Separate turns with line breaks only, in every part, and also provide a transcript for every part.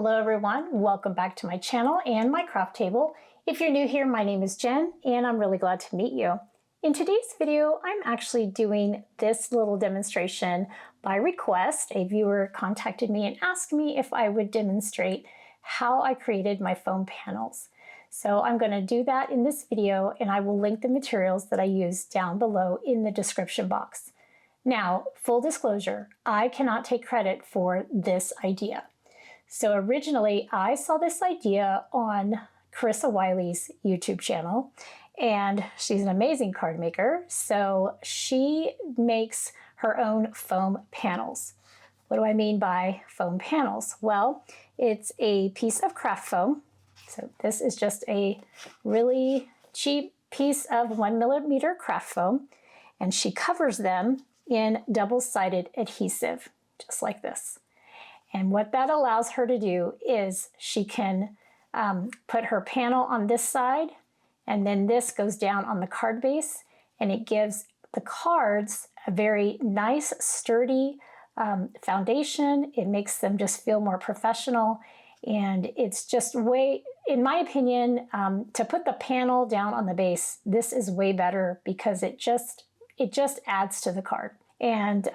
Hello everyone, welcome back to my channel and my craft table. If you're new here, my name is Jen and I'm really glad to meet you. In today's video, I'm actually doing this little demonstration by request. A viewer contacted me and asked me if I would demonstrate how I created my foam panels. So I'm going to do that in this video and I will link the materials that I used down below in the description box. Now, full disclosure, I cannot take credit for this idea. So originally I saw this idea on Carissa Wiley's YouTube channel, and she's an amazing card maker. So she makes her own foam panels. What do I mean by foam panels? Well, it's a piece of craft foam. So this is just a really cheap piece of 1mm craft foam, and she covers them in double-sided adhesive, just like this. And what that allows her to do is she can put her panel on this side, and then this goes down on the card base, and it gives the cards a very nice, sturdy foundation. It makes them just feel more professional, and it's just way, in my opinion, to put the panel down on the base, this is way better because it just adds to the card. And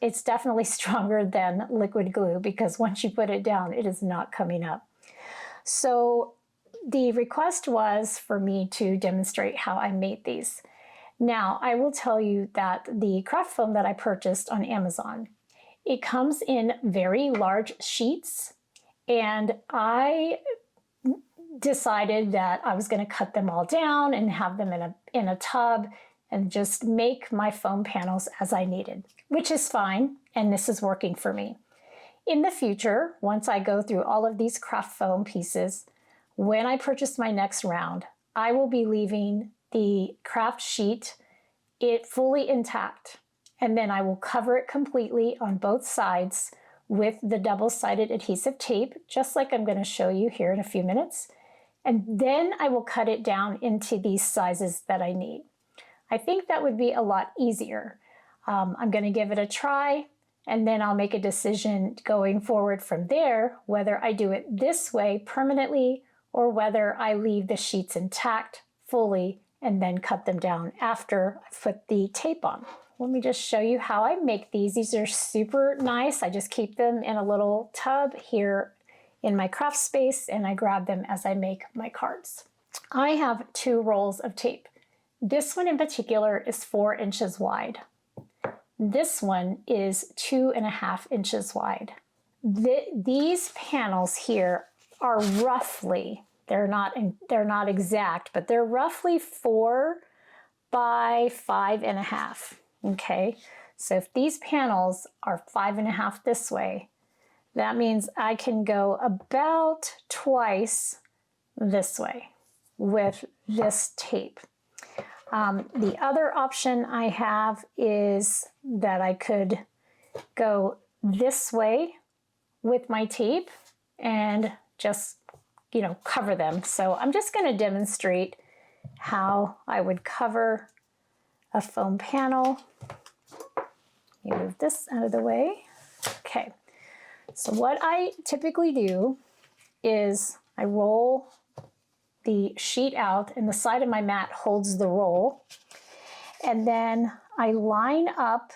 it's definitely stronger than liquid glue because once you put it down, it is not coming up. So the request was for me to demonstrate how I made these. Now, I will tell you that the craft foam that I purchased on Amazon, it comes in very large sheets, and I decided that I was going to cut them all down and have them in a tub and just make my foam panels as I needed, which is fine, and this is working for me. In the future, once I go through all of these craft foam pieces, when I purchase my next round, I will be leaving the craft sheet fully intact, and then I will cover it completely on both sides with the double-sided adhesive tape, just like I'm going to show you here in a few minutes, and then I will cut it down into these sizes that I need. I think that would be a lot easier. I'm going to give it a try, and then I'll make a decision going forward from there, whether I do it this way permanently or whether I leave the sheets intact fully and then cut them down after I put the tape on. Let me just show you how I make these. These are super nice. I just keep them in a little tub here in my craft space, and I grab them as I make my cards. I have 2 rolls of tape. This one in particular is 4 inches wide. This one is 2.5 inches wide. These panels here are roughly, they're not exact, but they're roughly 4 by 5.5. Okay, so if these panels are 5.5 this way, that means I can go about twice this way with this tape. The other option I have is that I could go this way with my tape and just, cover them. So I'm just going to demonstrate how I would cover a foam panel. Let me move this out of the way. Okay, so what I typically do is I roll the sheet out, and the side of my mat holds the roll, and then I line up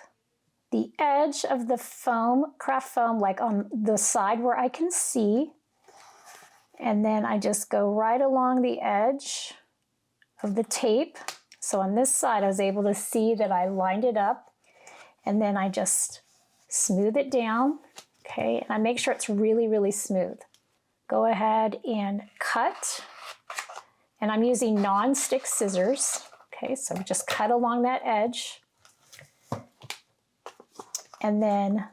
the edge of the foam, craft foam, like on the side where I can see, and then I just go right along the edge of the tape. So on this side I was able to see that I lined it up, and then I just smooth it down, okay, and I make sure it's really, really smooth. Go ahead and cut. And I'm using non-stick scissors. Okay, so just cut along that edge. And then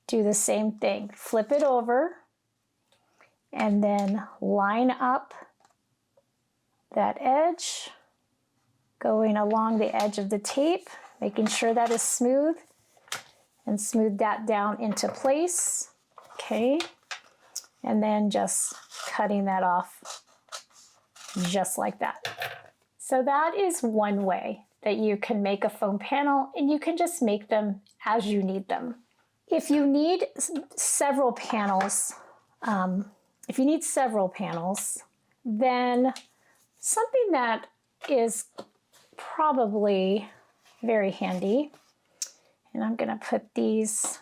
do the same thing. Flip it over. And then line up that edge, going along the edge of the tape, making sure that is smooth. And smooth that down into place. Okay. And then just cutting that off just like that. So that is one way that you can make a foam panel, and you can just make them as you need them. If you need several panels if you need several panels, then something that is probably very handy, and I'm gonna put these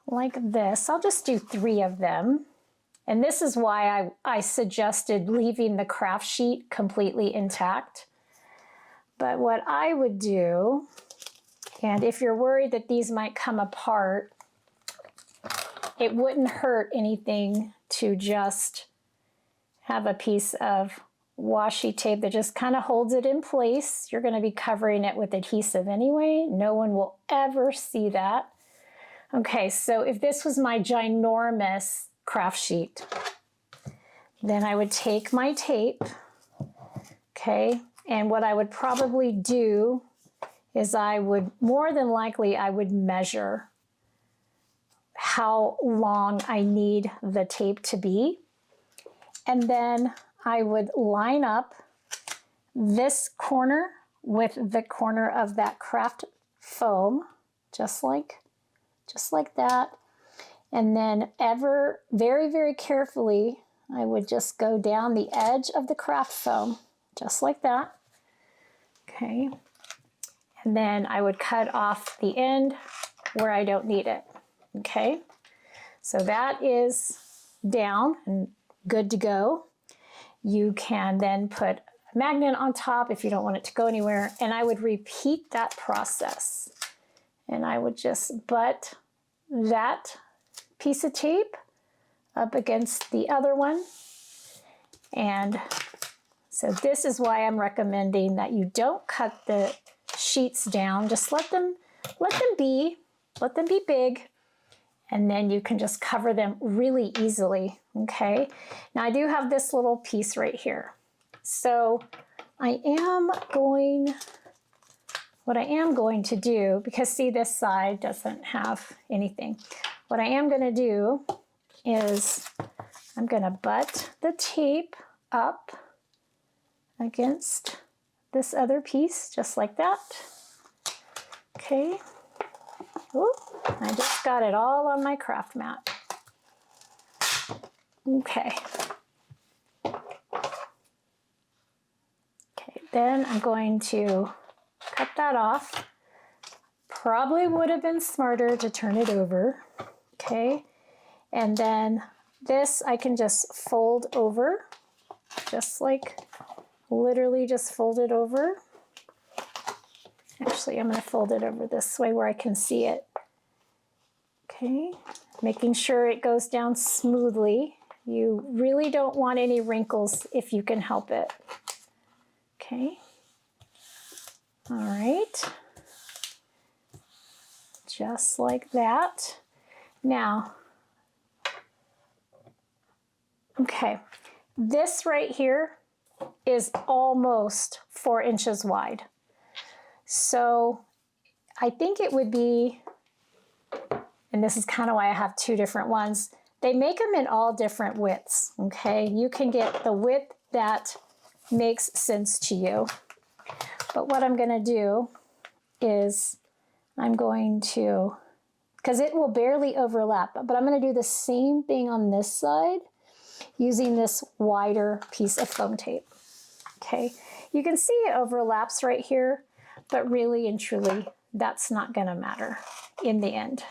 like this. I'll just do 3 of them. And this is why I suggested leaving the craft sheet completely intact. But what I would do, and if you're worried that these might come apart, it wouldn't hurt anything to just have a piece of washi tape that just kind of holds it in place. You're going to be covering it with adhesive anyway. No one will ever see that. Okay, so if this was my ginormous craft sheet, then I would take my tape, okay, and what I would probably do is more than likely, I would measure how long I need the tape to be. And then I would line up this corner with the corner of that craft foam, just like that. And then very, very carefully, I would just go down the edge of the craft foam, just like that. Okay. And then I would cut off the end where I don't need it. Okay. So that is down and good to go. You can then put a magnet on top if you don't want it to go anywhere. And I would repeat that process. And I would just butt that piece of tape up against the other one. And so this is why I'm recommending that you don't cut the sheets down. Just let them be big, and then you can just cover them really easily, okay? Now I do have this little piece right here. So what I am going to do, because see, this side doesn't have anything. What I am gonna do is I'm gonna butt the tape up against this other piece, just like that. Okay. Ooh, I just got it all on my craft mat. Okay. Okay, then I'm going to cut that off. Probably would have been smarter to turn it over. Okay. And then this I can just fold over, just like literally just fold it over. Actually, I'm going to fold it over this way where I can see it. Okay, making sure it goes down smoothly. You really don't want any wrinkles if you can help it. Okay. All right. Just like that. Now, okay, this right here is almost 4 inches wide. So I think it would be, and this is kind of why I have 2 different ones. They make them in all different widths, okay? You can get the width that makes sense to you. But what I'm gonna do is I'm going to, because it will barely overlap, but I'm gonna do the same thing on this side using this wider piece of foam tape, okay? You can see it overlaps right here, but really and truly, that's not gonna matter in the end.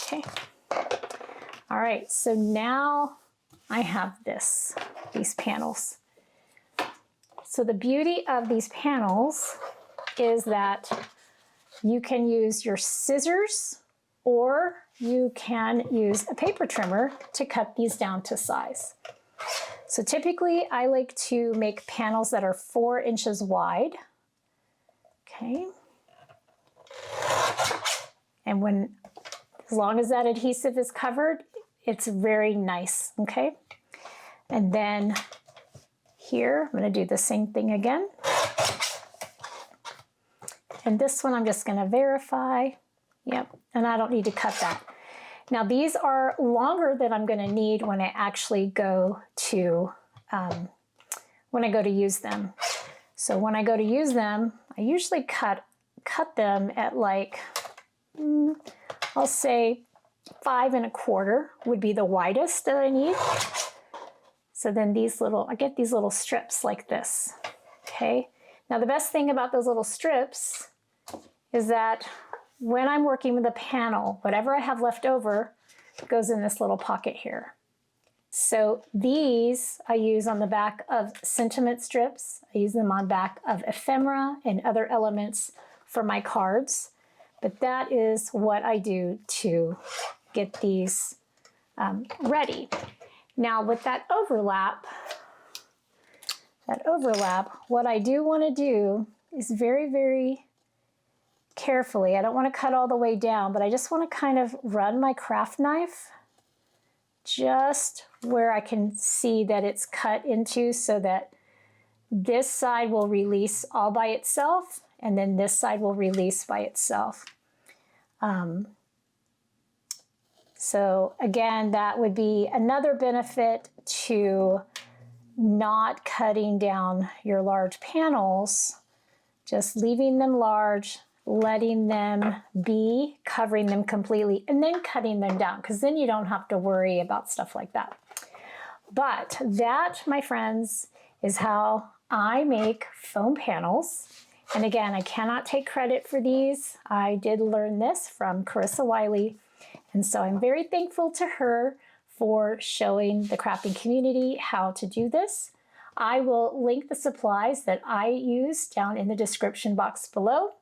Okay. All right, so now I have these panels. So the beauty of these panels is that you can use your scissors or you can use a paper trimmer to cut these down to size. So typically I like to make panels that are 4 inches wide. Okay. And as long as that adhesive is covered, it's very nice, okay? And then here, I'm gonna do the same thing again. And this one I'm just gonna verify. Yep, and I don't need to cut that. Now these are longer than I'm gonna need when I actually go to, use them. So when I go to use them, I usually cut them at like, I'll say 5 1/4 would be the widest that I need. So then I get these little strips like this, okay? Now the best thing about those little strips is that when I'm working with a panel, whatever I have left over goes in this little pocket here. So these I use on the back of sentiment strips. I use them on back of ephemera and other elements for my cards. But that is what I do to get these ready. Now with that overlap, what I do want to do is very, very carefully, I don't want to cut all the way down, but I just want to kind of run my craft knife just where I can see that it's cut into, so that this side will release all by itself and then this side will release by itself. So again, that would be another benefit to not cutting down your large panels, just leaving them large, letting them be, covering them completely, and then cutting them down, because then you don't have to worry about stuff like that. But that, my friends, is how I make foam panels. And again, I cannot take credit for these. I did learn this from Carissa Wiley, and so I'm very thankful to her for showing the crafting community how to do this. I will link the supplies that I use down in the description box below.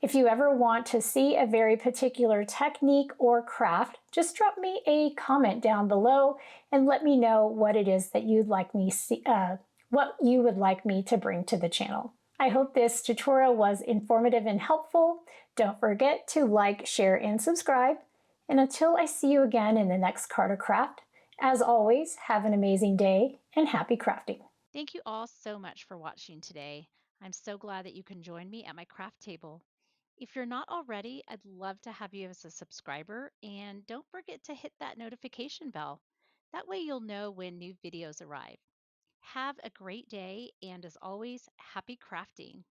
If you ever want to see a very particular technique or craft, just drop me a comment down below and let me know what it is that you'd like me what you would like me to bring to the channel. I hope this tutorial was informative and helpful. Don't forget to like, share, and subscribe. And until I see you again in the next card or craft, as always, have an amazing day and happy crafting.
Thank you all so much for watching today. I'm so glad that you can join me at my craft table. If you're not already, I'd love to have you as a subscriber, and don't forget to hit that notification bell. That way you'll know when new videos arrive. Have a great day, and as always, happy crafting.